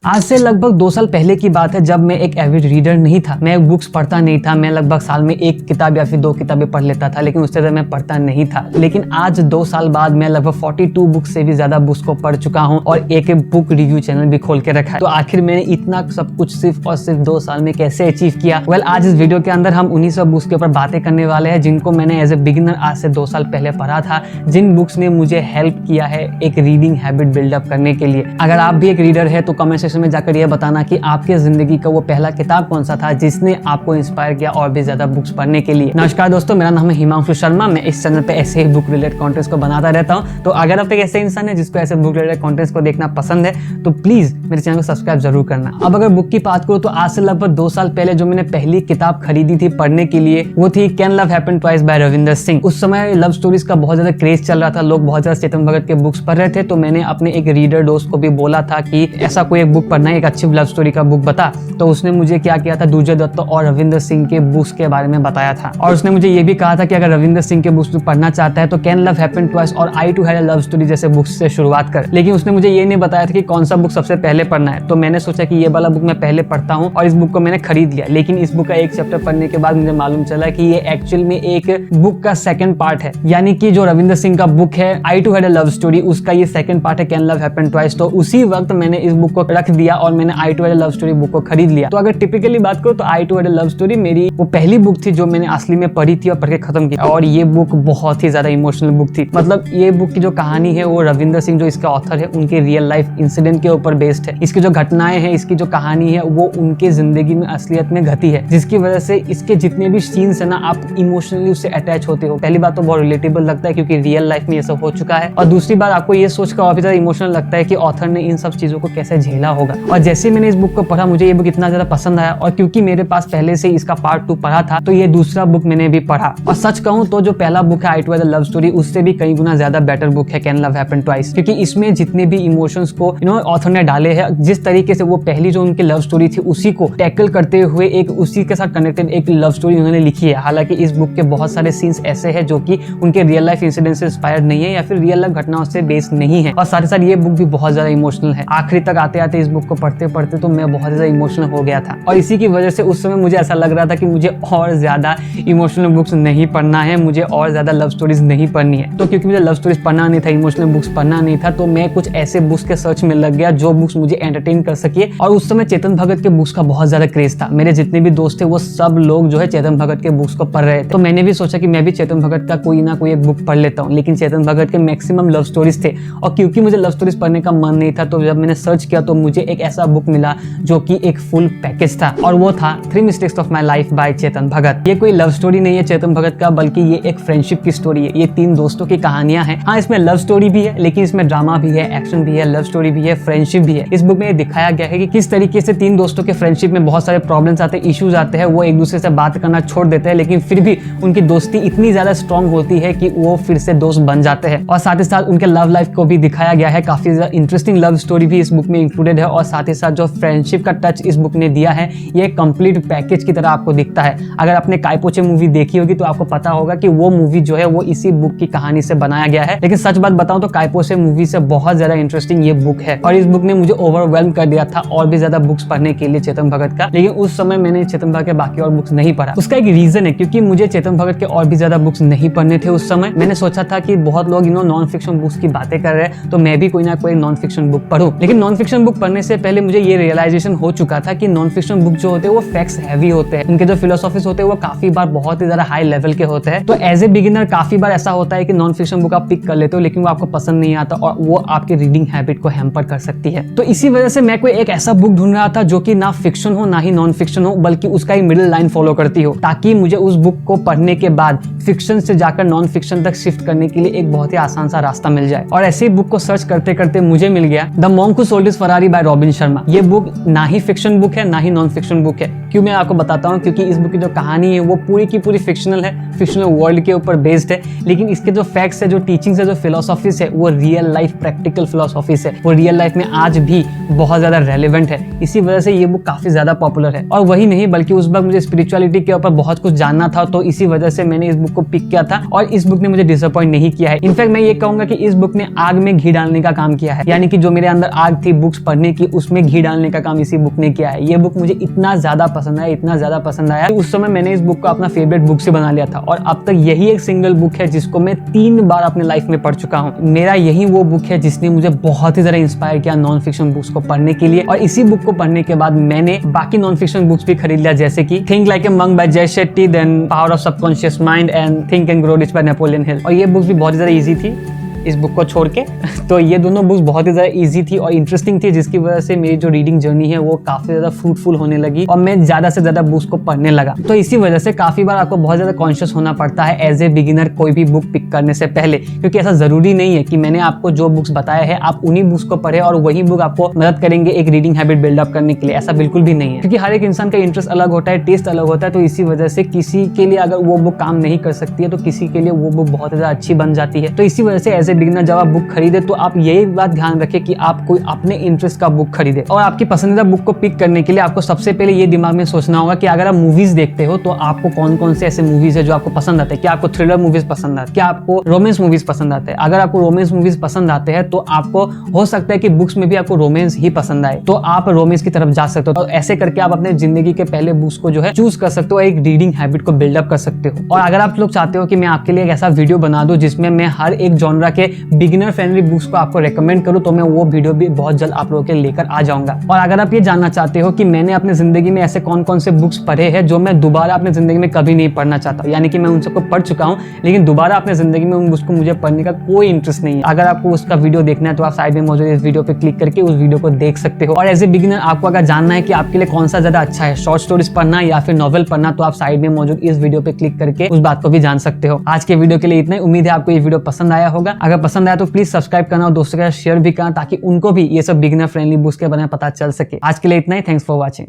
आज से लगभग 2 साल पहले की बात है, जब मैं एक एविड रीडर नहीं था। मैं बुक्स पढ़ता नहीं था। मैं लगभग साल में 1 किताब या फिर 2 किताबें पढ़ लेता था, लेकिन उससे मैं पढ़ता नहीं था। लेकिन आज 2 साल बाद मैं लगभग 42 बुक्स से भी ज्यादा बुक्स को पढ़ चुका हूं और एक बुक रिव्यू चैनल भी खोल के रखा है। तो आखिर मैंने इतना सब कुछ सिर्फ और सिर्फ 2 साल में कैसे अचीव किया? आज इस वीडियो के अंदर हम उन्हीं सब बुक्स के ऊपर बातें करने वाले हैं जिनको मैंने एज ए बिगिनर आज से 2 साल पहले पढ़ा था, जिन बुक्स ने मुझे हेल्प किया है एक रीडिंग हैबिट बिल्डअप करने के लिए। अगर आप भी एक रीडर है तो कमेंट सेक्शन में जाकर यह बताना कि आपके जिंदगी का वो पहला किताब कौन सा था जिसने आपको इंस्पायर किया और भी ज्यादा बुक्स पढ़ने के लिए। नमस्कार दोस्तों, मेरा नाम है हिमांशु शर्मा। मैं इस चैनल पे ऐसे ही बुक रिलेटेड कंटेंट्स को बनाता रहता हूं। तो अगर आप एक ऐसे इंसान है जिसको ऐसे बुक रिलेटेड कंटेंट्स को देखना पसंद है तो प्लीज मेरे चैनल को सब्सक्राइब जरूर करना। अब अगर बुक की बात करूं तो आज से लगभग 2 साल पहले जो मैंने पहली किताब खरीदी थी पढ़ने के लिए वो थी can love happen twice by Ravinder Singh. उस समय लव स्टोरीज का बहुत ज्यादा क्रेज चल रहा था, लोग बहुत ज्यादा चेतन भगत के बुक्स पढ़ रहे थे। तो मैंने अपने एक रीडर दोस्त को भी बोला था कि ऐसा कोई एक बुक पढ़ना है, एक अच्छी लव स्टोरी का बुक बता। तो उसने मुझे क्या किया था, दुर्जय दत्त और रविंदर सिंह के बुक्स के बारे में बताया था। और उसने मुझे ये भी कहा था कि अगर रविंदर सिंह के बुक्स पढ़ना चाहता है तो कैन लव हैपन ट्वाइस और I too had a love story जैसे बुक्स से शुरुआत कर। लेकिन उसने मुझे ये नहीं बताया था कि कौन सा बुक सबसे पहले पढ़ना है। तो मैंने सोचा कि ये वाला बुक मैं पहले पढ़ता हूँ और इस बुक को मैंने खरीद लिया। लेकिन इस बुक का एक चैप्टर पढ़ने के बाद मुझे मालूम चला कि ये एक्चुअल में एक बुक का सेकंड पार्ट है, यानी कि जो रविंदर सिंह का बुक है I too had a love story उसका ये सेकंड पार्ट है कैन लव हैपन ट्वाइस। तो उसी वक्त मैंने इस बुक को रख दिया और मैंने I too had a love story book को खरीद लिया। तो अगर टिपिकली बात करूं तो I too had a love story मेरी वो पहली बुक थी जो मैंने असली में पढ़ी थी और पढ़ के खत्म किया। और ये बुक बहुत ही ज्यादा इमोशनल बुक थी। मतलब ये बुक की जो कहानी है वो रविंदर सिंह जो इसके ऑथर है उनके रियल लाइफ इंसिडेंट के ऊपर बेस्ड है। इसकी जो घटनाएं हैं, इसकी जो कहानी है वो उनके जिंदगी में असलियत में घटी है, जिसकी वजह से इसके जितने भी सीन्स है ना आप इमोशनली उससे अटैच होते हो। पहली बात तो बहुत रिलेटेबल लगता है क्योंकि रियल लाइफ में ये सब हो चुका है, और दूसरी बात आपको ये सोचकर और भी ज्यादा इमोशनल लगता है कि ऑथर ने इन सब चीजों को कैसे झेला होगा। और जैसे मैंने इस बुक को पढ़ा मुझे ये बुक इतना ज्यादा पसंद आया, और क्योंकि मेरे पास पहले से इसका पार्ट 2 पढ़ा था तो ये दूसरा बुक मैंने भी पढ़ा। और सच कहूं तो जो पहला बुक है I too had a love story उससे भी कई गुना ज्यादा बेटर बुक है कैन लव हैपन ट्वाइस, क्योंकि इसमें जितने भी इमोशंस को ऑथर ने डाले हैं, जिस तरीके से वो पहली जो उनकी लव स्टोरी थी उसी को टैकल करते हुए एक उसी के साथ कनेक्टेड एक लव स्टोरी उन्होंने लिखी है। हालांकि इस बुक के बहुत सारे सीन्स ऐसे हैं जो कि उनके रियल लाइफ इंसिडेंट से इंस्पायर्ड नहीं है या फिर रियल लाइफ घटनाओं से बेस्ड नहीं है। और साथ ही साथ ये बुक भी बहुत ज्यादा इमोशनल है। आखिरी तक आते आते इस बुक को पढ़ते पढ़ते तो मैं बहुत ज्यादा इमोशनल हो गया था, और इसी की वजह से उस समय मुझे ऐसा लग रहा था कि मुझे और ज्यादा इमोशनल बुक्स नहीं पढ़ना है, मुझे और ज्यादा लव स्टोरीज नहीं पढ़नी है। तो क्योंकि मुझे लव स्टोरीज पढ़ना नहीं था, इमोशनल बुक्स पढ़ना नहीं था, तो मैं कुछ ऐसे बुक्स के सर्च में लग गया जो बुक्स मुझे एंटरटेन कर सके। और उस समय चेतन भगत के बुक्स का बहुत ज्यादा क्रेज था। मेरे जितने भी दोस्त थे वो सब लोग जो है चेतन भगत के बुक्स को पढ़ रहे थे। तो मैंने भी सोचा कि मैं भी चेतन भगत का कोई ना कोई एक बुक पढ़ लेता हूँ। लेकिन चेतन भगत के मैक्सिमम लव स्टोरीज थे, और क्योंकि मुझे लव स्टोरीज पढ़ने का मन नहीं था तो जब मैंने सर्च किया तो मुझे एक ऐसा बुक मिला जो कि एक फुल पैकेज था, और वो था 3 mistakes of my life by Chetan Bhagat. ये कोई लव स्टोरी नहीं है चेतन भगत का, बल्कि ये एक फ्रेंडशिप की स्टोरी है। ये 3 दोस्तों की कहानियां हैं। हाँ, इसमें लव स्टोरी भी है लेकिन इसमें ड्रामा भी है, एक्शन भी है, लव स्टोरी भी है, फ्रेंडशिप भी है। इस बुक में दिखाया गया है कि किस तरीके से 3 दोस्तों के फ्रेंडशिप में बहुत सारे प्रॉब्लम्स आते हैं, इश्यूज आते हैं, वो एक दूसरे से बात करना छोड़ देते हैं, लेकिन फिर भी उनकी दोस्ती इतनी ज्यादा स्ट्रॉन्ग होती है कि वो फिर से दोस्त बन जाते हैं। और साथ ही साथ उनके लव लाइफ को भी दिखाया गया है। काफी ज्यादा इंटरेस्टिंग लव स्टोरी भी इस बुक में इंक्लूडेड है, और साथ ही साथ जो फ्रेंडशिप का टच इस बुक ने दिया है ये कंप्लीट पैकेज की तरह आपको दिखता है। अगर आपने कायपोचे मूवी देखी होगी तो आपको पता होगा कि वो मूवी जो है वो इसी बुक की कहानी से बनाया गया है। लेकिन सच बात बताऊं तो कायपोचे मूवी से बहुत ज्यादा इंटरेस्टिंग ये बुक है, और इस बुक ने मुझे ओवरवेल्म कर दिया था और भी ज्यादा बुक्स पढ़ने के लिए चेतन भगत का। लेकिन उस समय मैंने चेतन भगत के बाकी और बुक्स नहीं पढ़ा। उसका एक रीजन है, क्योंकि मुझे चेतन भगत के और भी ज्यादा बुक्स नहीं पढ़ने थे उस समय। मैंने सोचा था कि बहुत लोग नॉन फिक्शन बुक्स की बातें कर रहे हैं तो मैं भी कोई ना कोई नॉन फिक्शन बुक पढूं। लेकिन नॉन फिक्शन बुक पढ़ने से पहले मुझे ये रियलाइजेशन हो चुका था कि नॉन फिक्शन बुक जो होते हैं वो फैक्ट्स हैवी होते हैं। उनके जो फिलोसॉफीज होते हैं वो काफी बार बहुत ही ज्यादा हाई लेवल के होते हैं। तो एज ए बिगिनर काफी बार ऐसा होता है कि नॉन फिक्शन बुक आप पिक कर लेते हो लेकिन वो आपको पसंद नहीं आता और वो आपके रीडिंग हैबिट को हैम्पर कर सकती है। तो इसी वजह से मैं कोई एक ऐसा बुक ढूंढ रहा था जो कि ना फिक्शन हो ना ही नॉन फिक्शन हो, बल्कि उसका एक मिडिल लाइन फॉलो करती हो, ताकि मुझे उस बुक को पढ़ने के बाद फिक्शन से जाकर नॉन फिक्शन तक शिफ्ट करने के लिए एक बहुत ही आसान सा रास्ता मिल जाए। और ऐसे ही बुक को सर्च करते करते मुझे मिल गया the monk who sold his Ferrari bye robin Sharma. ये बुक ना ही फिक्शन बुक है ना ही नॉन फिक्शन बुक है, क्यों मैं आपको बताता हूँ, क्योंकि इस बुक की जो कहानी है वो पूरी की पूरी फिक्शनल है, फिक्शनल वर्ल्ड के ऊपर बेस्ड है, लेकिन इसके जो फैक्ट्स है, जो टीचिंग्स है, जो फिलोसॉफीज है, वो रियल लाइफ प्रैक्टिकल फिलोसॉफीज है, वो रियल लाइफ में आज भी बहुत ज़्यादा रेलिवेंट है। इसी वजह से ये बुक काफ़ी ज़्यादा पॉपुलर है। और वही नहीं, बल्कि उस वक्त मुझे स्पिरिचुअलिटी के ऊपर बहुत कुछ जानना था, तो इसी वजह से मैंने इस बुक को पिक किया था और इस बुक ने मुझे डिसअपॉइंट नहीं किया है। इनफैक्ट मैं ये कहूँगा कि इस बुक ने आग में घी डालने का काम किया है, यानी कि जो मेरे अंदर आग थी बुक्स पढ़ने की, उसमें घी डालने का काम इसी बुक ने किया है। ये बुक मुझे इतना ज़्यादा पसंद आया, इतना ज़्यादा पसंद आया, उस समय मैंने इस बुक को अपना फेवरेट बुक से बना लिया था और अब तक यही एक सिंगल बुक है जिसको मैं 3 बार अपने लाइफ में पढ़ चुका हूँ। मेरा यही वो बुक है जिसने मुझे बहुत ही ज़्यादा इंस्पायर किया नॉन फिक्शन बुक्स को पढ़ने के लिए। और इसी बुक को पढ़ने के बाद मैंने बाकी नॉन फिक्शन बुक्स भी खरीद लिया, जैसे कि think like a monk by Jay Shetty, then power of subconscious mind and think and grow rich by Napoleon Hill. और ये बुक्स भी बहुत ज़्यादा ईजी थी इस बुक को छोड़ के। तो ये दोनों बुक्स बहुत ही ज़्यादा इजी थी और इंटरेस्टिंग थी, जिसकी वजह से मेरी जो रीडिंग जर्नी है वो काफ़ी ज़्यादा फ्रूटफुल होने लगी और मैं ज़्यादा से ज़्यादा बुक्स को पढ़ने लगा। तो इसी वजह से काफ़ी बार आपको बहुत ज़्यादा कॉन्शियस होना पड़ता है एज ए बिगिनर कोई भी बुक पिक करने से पहले, क्योंकि ऐसा ज़रूरी नहीं है कि मैंने आपको जो बुक्स बताया है आप उन्हीं बुक्स को पढ़े और वही बुक आपको मदद करेंगे एक रीडिंग हैबिट बिल्डअप करने के लिए। ऐसा बिल्कुल भी नहीं है, क्योंकि हर एक इंसान का इंटरेस्ट अलग होता है, टेस्ट अलग होता है। तो इसी वजह से किसी के लिए अगर वो बुक काम नहीं कर सकती है तो किसी के लिए वो बुक बहुत ज़्यादा अच्छी बन जाती है। तो इसी वजह से एज ए बिगिनर जब आप बुक खरीदे तो आप यही बात ध्यान रखें कि आप कोई अपने इंटरेस्ट का बुक खरीदे। और आपकी पसंदीदा बुक को पिक करने के लिए आपको सबसे पहले ये दिमाग में सोचना होगा कि अगर आप मूवीज देखते हो तो आपको कौन कौन से ऐसे मूवीज है जो आपको पसंद आते हैं। क्या आपको थ्रिलर मूवीज पसंद आते हैं, क्या आपको रोमांस मूवीज पसंद आते हैं। अगर आपको रोमांस मूवीज पसंद आते हैं तो आपको हो सकता है कि बुक्स में भी आपको रोमांस ही पसंद आए, तो आप रोमांस की तरफ जा सकते हो। तो ऐसे करके आप अपने जिंदगी के पहले बुक्स को जो है चूज कर सकते हो, एक रीडिंग हैबिट को बिल्डअप कर सकते हो। और अगर आप लोग चाहते हो कि मैं आपके लिए एक ऐसा वीडियो बना दूं जिसमें मैं हर एक जॉनरा के बिगिनर फ्रेंडली बुक्स को आपको रेकमेंड करूं, तो मैं वो वीडियो भी बहुत जल्द आप लोगों के लेकर आ जाऊंगा। और अगर आप ये जानना चाहते हो कि मैंने अपनी जिंदगी में ऐसे कौन कौन से बुक्स पढ़े हैं जो मैं दोबारा अपनी जिंदगी में कभी नहीं पढ़ना चाहता, यानी कि मैं उन सबको पढ़ चुका हूं लेकिन दोबारा अपनी जिंदगी में उन बुक्स को मुझे पढ़ने का कोई इंटरेस्ट नहीं है, अगर आपको उसका वीडियो देखना है तो आप साइड में मौजूद इस वीडियो पे क्लिक करके उस वीडियो को देख सकते हो। और एज ए बिगिनर आपको अगर जानना है कि आपके लिए कौन सा ज्यादा अच्छा है, शॉर्ट स्टोरीज पढ़ना या फिर नॉवेल पढ़ना, तो आप साइड में मौजूद इस वीडियो पे क्लिक करके उस बात को भी जान सकते हो। आज के वीडियो के लिए इतना ही, उम्मीद है आपको ये वीडियो पसंद आया होगा। अगर पसंद आया तो प्लीज सब्सक्राइब करना और दोस्तों के साथ शेयर भी करना ताकि उनको भी ये सब बिगिनर फ्रेंडली बुक्स के बारे में पता चल सके। आज के लिए इतना ही, थैंक्स फॉर वॉचिंग।